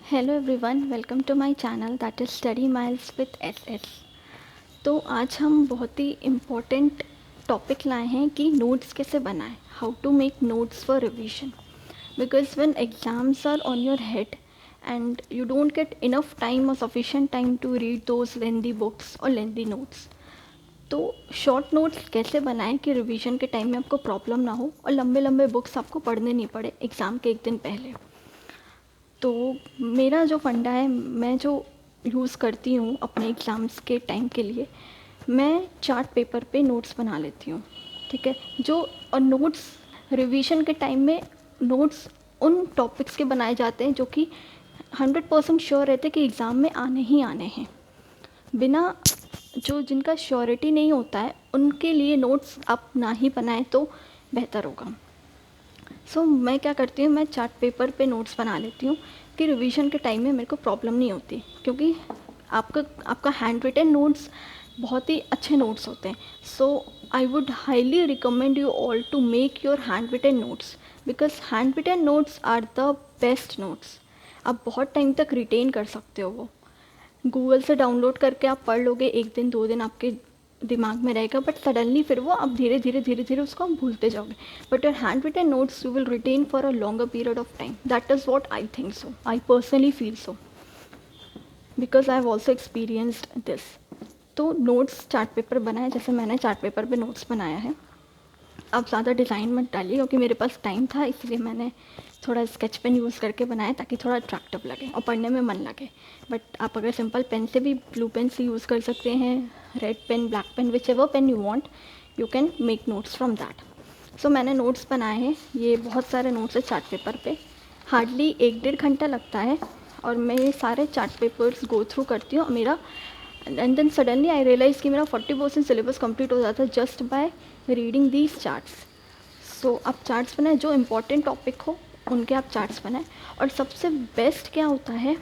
Hello everyone, welcome to my channel that is study miles with S. तो आज हम बहुत ही इम्पोर्टेंट टॉपिक लाए हैं कि नोट्स कैसे बनाएं, how to make notes for revision. Because when exams are on your head and you don't get enough time और sufficient time to read those lengthy books और लेंदी नोट्स। तो short notes कैसे बनाएं कि revision के time में आपको problem ना हो और लंबे लंबे बुक्स आपको पढ़ने नहीं पड़े एग्ज़ाम के एक दिन पहले। तो मेरा जो फंडा है, मैं जो यूज़ करती हूँ अपने एग्ज़ाम्स के टाइम के लिए, मैं चार्ट पेपर पे नोट्स बना लेती हूँ। ठीक है, जो और नोट्स रिवीजन के टाइम में नोट्स उन टॉपिक्स के बनाए जाते हैं जो कि 100% श्योर रहते कि एग्ज़ाम में आने ही आने हैं। बिना जो जिनका श्योरिटी नहीं होता है उनके लिए नोट्स आप ना ही बनाएं तो बेहतर होगा। मैं क्या करती हूँ, मैं चार्ट पेपर पे नोट्स बना लेती हूँ कि रिवीजन के टाइम में मेरे को प्रॉब्लम नहीं होती, क्योंकि आपका हैंड रिटन नोट्स बहुत ही अच्छे नोट्स होते हैं। So I would highly recommend you all to make your hand written notes, because hand written notes are the best notes. आप बहुत टाइम तक रिटेन कर सकते हो। वो गूगल से डाउनलोड करके आप पढ़ लोगे, एक दिन दो दिन आपके दिमाग में रहेगा, बट सडनली फिर वो आप धीरे धीरे उसको आप भूलते जाओगे। But your hand written notes you will retain for a longer period of time. That is what I think so, I personally feel so, because I have also experienced this. तो नोट्स चार्ट पेपर बनाए, जैसे मैंने chart paper पे notes बनाया है। आप ज़्यादा design मत डालिए, क्योंकि मेरे पास टाइम था, इसलिए मैंने थोड़ा स्केच पेन यूज़ करके बनाया ताकि थोड़ा अट्रैक्टिव लगे और पढ़ने में मन लगे। बट आप अगर सिंपल पेन से भी, ब्लू पेन से यूज़ कर सकते हैं, red pen, black pen, whichever pen you want, you can make notes from that. मैंने नोट्स बनाए हैं, ये बहुत सारे नोट्स है चार्ट पेपर पे, हार्डली 1-1.5 घंटा लगता है। और मैं ये सारे चार्ट पेपर्स गो थ्रू करती हूँ मेरा, and then suddenly I realize कि मेरा 40% सिलेबस कंप्लीट हो जाता है just by reading these charts. आप चार्ट्स बनाएं, जो इम्पोर्टेंट टॉपिक हो उनके आप चार्ट्स बनाएं। और सबसे बेस्ट क्या होता है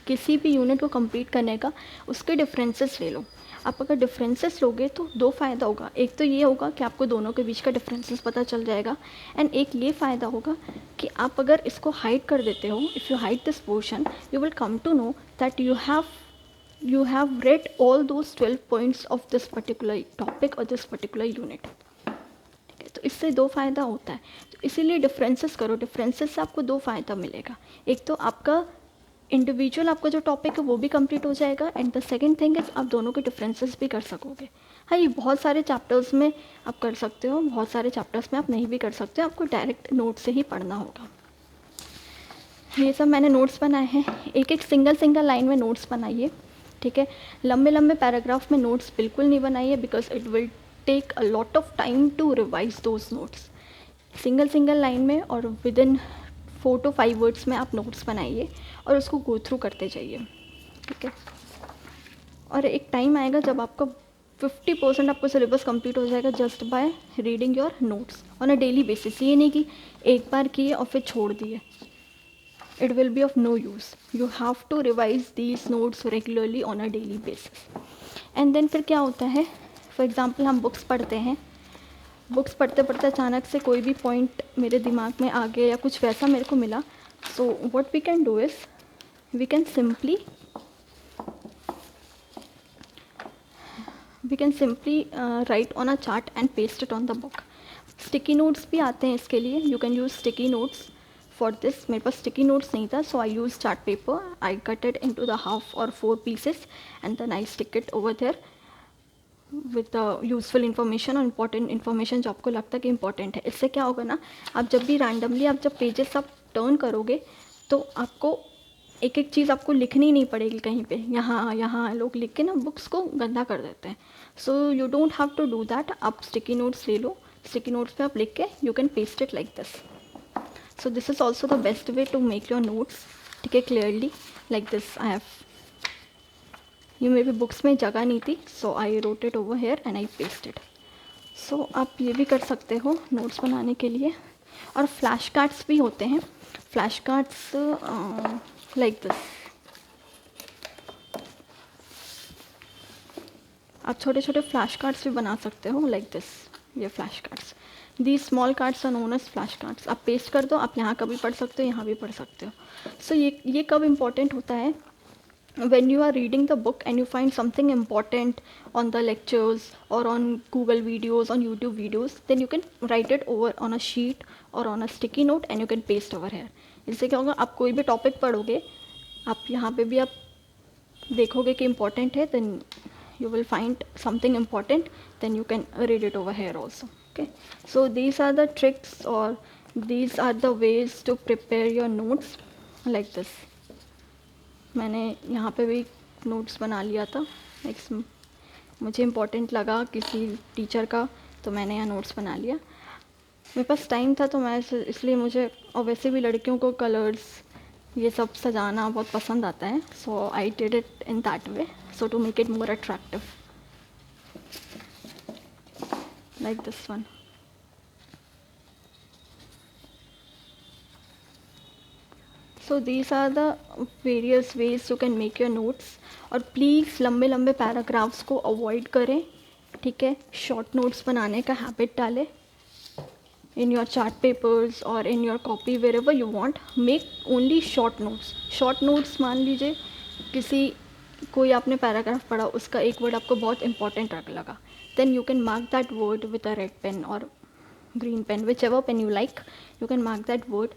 किसी भी यूनिट को कंप्लीट करने का, उसके डिफरेंसेस ले लो। आप अगर डिफरेंसेस लोगे तो दो फ़ायदा होगा। एक तो ये होगा कि आपको दोनों के बीच का डिफरेंसेस पता चल जाएगा, एंड एक ये फ़ायदा होगा कि आप अगर इसको हाइड कर देते हो, if you hide this portion, you will come to know that you have read all those 12 points of this particular topic or this particular unit। ठीक है, तो इससे दो फ़ायदा होता है। तो इसीलिए डिफरेंसेस करो, डिफरेंसेस से आपको दो फ़ायदा मिलेगा। एक तो आपका इंडिविजुअल आपका जो टॉपिक है वो भी कंप्लीट हो जाएगा, and the second thing is आप दोनों के डिफरेंसेस भी कर सकोगे। हाँ, ये बहुत सारे चैप्टर्स में आप कर सकते हो, बहुत सारे चैप्टर्स में आप नहीं भी कर सकते हो, आपको डायरेक्ट नोट से ही पढ़ना होगा। ये सब मैंने नोट्स बनाए हैं, एक एक सिंगल लाइन में नोट्स बनाइए। ठीक है, लंबे लंबे पैराग्राफ में नोट्स बिल्कुल नहीं बनाइए, because it will take a lot of time to revise those notes. Single line में और विद इन 4 to 5 वर्ड्स में आप नोट्स बनाइए और उसको गो थ्रू करते जाइए। ठीक है, और एक टाइम आएगा जब आपका 50% आपको सिलेबस कंप्लीट हो जाएगा just by reading your notes on a daily basis. ये नहीं कि एक बार किए और फिर छोड़ दिए, it will be of no use. You have to revise these notes regularly on a daily basis. And then फिर क्या होता है, फॉर एग्ज़ाम्पल हम बुक्स पढ़ते हैं, बुक्स पढ़ते पढ़ते अचानक से कोई भी पॉइंट मेरे दिमाग में आ गया या कुछ वैसा मेरे को मिला। So what we can do is we can simply write on a chart and paste it on the book. Sticky notes भी आते हैं इसके लिए, you can use sticky notes for this. मेरे पास स्टिकी नोट्स नहीं था, so I use chart paper, I cut it into the half और 4 pieces, and then I stick it over there with the useful information और important information जो आपको लगता है कि इंपॉर्टेंट है। इससे क्या होगा ना, आप जब भी रैंडमली आप जब पेजेस आप टर्न करोगे तो आपको एक एक चीज़ आपको लिखनी नहीं पड़ेगी कहीं पे, यहाँ यहाँ लोग लिख के ना बुक्स को गंदा कर देते हैं। So you don't have to do that. आप स्टिकी नोट्स ले लो, स्टिकी नोट्स पे आप लिख के you can paste it like this. So this is also the best way to make your notes, ठीक है, clearly like this I have, ये मेरे बुक्स में जगह नहीं थी, so I wrote it over here and I pasted। so आप ये भी कर सकते हो नोट्स बनाने के लिए। और फ्लैश कार्ड्स भी होते हैं, फ्लैश कार्ड्स लाइक दिस। आप छोटे छोटे फ्लैश कार्ड्स भी बना सकते हो लाइक दिस, ये flash cards. The small cards are known as flash cards. आप पेस्ट कर दो, आप यहाँ कभी पढ़ सकते हो, यहाँ भी पढ़ सकते हो. सो ये कब इम्पॉर्टेंट होता है? When you are reading the book and you find something important on the lectures or on Google videos, on YouTube videos, then you can write it over on a sheet or on a sticky note and you can paste over here. इससे क्या होगा, आप कोई भी topic पढ़ोगे, आप यहाँ पे भी आप देखोगे कि important है, then you will find something important, then you can read it over here also. Okay, so these are the tricks or these are the ways to prepare your notes like this. मैंने यहाँ पे भी notes बना लिया था. मुझे important लगा किसी टीचर का, तो मैंने यहाँ नोट्स बना लिया. मेरे पास टाइम था तो मैं इसलिए मुझे, और वैसे भी लड़कियों को कलर्स ये सब सजाना बहुत पसंद आता है. So I did it in that way, so to make it more attractive, like this one. So these are the various ways you can make your notes. और प्लीज़ लंबे लंबे पैराग्राफ्स को अवॉइड करें, ठीक है. शॉर्ट नोट्स बनाने का habit डालें इन योर चार्ट पेपर्स और in your copy, wherever you want. Make only short notes. Short notes, मान लीजिए कोई आपने पैराग्राफ पढ़ा, उसका एक वर्ड आपको बहुत इंपॉर्टेंट लगा, then you can mark that word with a red pen और green pen, whichever pen you like, you can mark that word.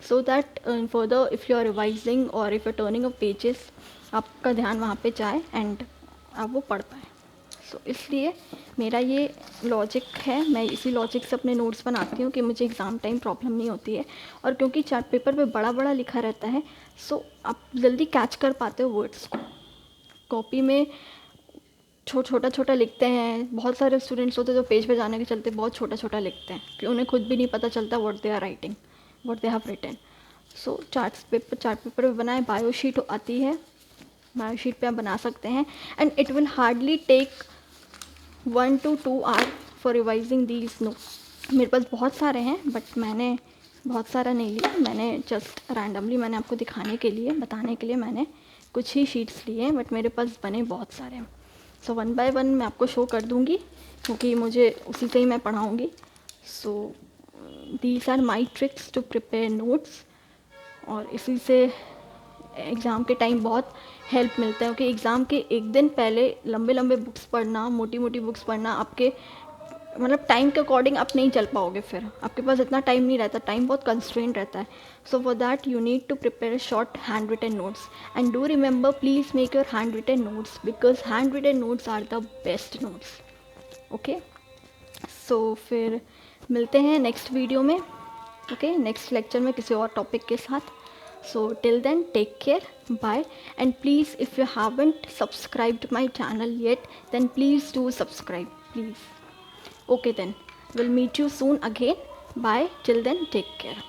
So that further if you are revising or if you are turning of pages, आपका ध्यान वहाँ पे जाए and आप वो पढ़ पाए. सो इसलिए मेरा ये लॉजिक है, मैं इसी लॉजिक से अपने नोट्स बनाती हूँ कि मुझे एग्ज़ाम टाइम प्रॉब्लम नहीं होती है. और क्योंकि चार्ट पेपर पे बड़ा बड़ा लिखा रहता है, सो आप जल्दी कैच कर पाते हो वर्ड्स को. कॉपी में छोटा छोटा लिखते हैं. बहुत सारे स्टूडेंट्स होते हैं जो पेज पे जाने के चलते बहुत छोटा छोटा लिखते हैं कि उन्हें खुद भी नहीं पता चलता what they are writing, what they have written. So chart paper पे बनाए. बायो शीट आती है, बायो शीट पे आप बना सकते हैं. And it will hardly take 1 to 2 hour for revising these notes. मेरे पास बहुत सारे हैं बट मैंने बहुत सारा नहीं लिया. मैंने जस्ट रैंडमली, मैंने आपको दिखाने के लिए, बताने के लिए मैंने कुछ ही शीट्स लिए हैं, बट मेरे पास बने बहुत सारे हैं. सो 1 by 1 मैं आपको शो कर दूँगी क्योंकि मुझे उसी से ही मैं पढ़ाऊँगी. सो these are my tricks to prepare notes. और इसी से एग्ज़ाम के टाइम बहुत हेल्प मिलता है, क्योंकि एग्ज़ाम के एक दिन पहले लंबे लंबे बुक्स पढ़ना, मोटी मोटी बुक्स पढ़ना, आपके मतलब टाइम के अकॉर्डिंग आप नहीं चल पाओगे. फिर आपके पास इतना टाइम नहीं रहता, टाइम बहुत कंस्ट्रेंट रहता है. So for that you need to prepare short hand written notes. And do remember, please make your hand written notes because hand written notes are the best notes. Okay, so फिर मिलते हैं next video में. Okay, next lecture में किसी और topic के साथ. So till then take care, bye. And please if you haven't subscribed my channel yet, then please do subscribe please. Okay, then we'll meet you soon again. Bye, till then take care.